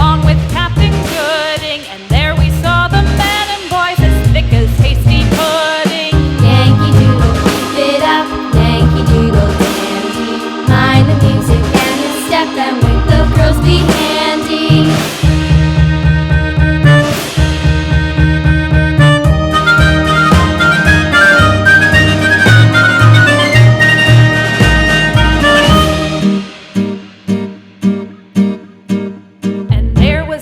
along with Captain Gooding, and there we saw the men and boys as thick as hasty pudding. Yankee Doodle, keep it up, Yankee Doodle dandy. Mind the music and the step, and with the girls be handy.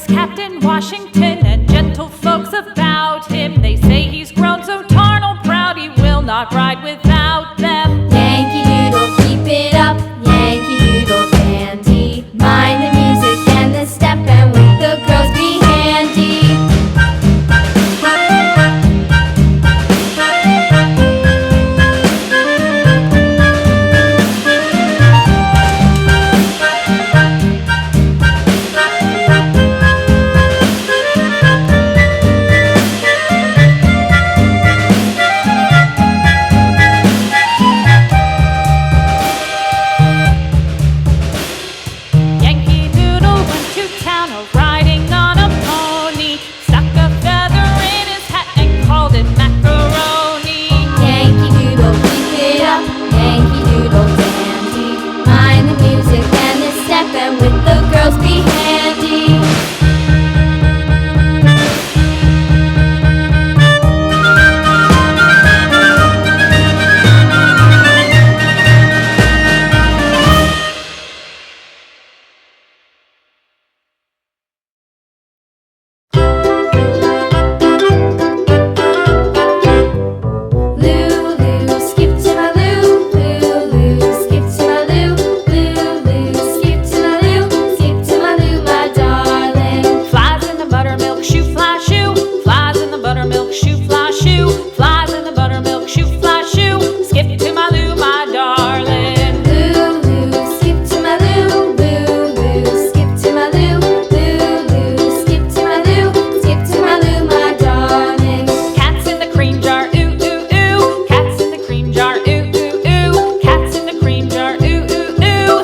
Captain Washington and gentle folks about him. They say he's grown so tarnal proud he will not ride without them. Yankee Doodle, keep it up, Yankee Doodle dandy. Mind the music and the step, and with the girls be handy. And with the girls be handy.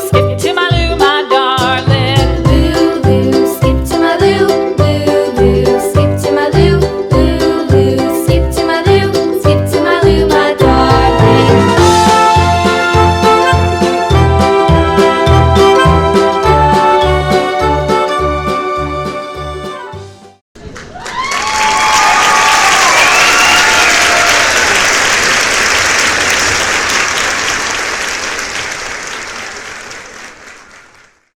Skip to my loo, my darling. Loo, loo, skip to my loo, loo.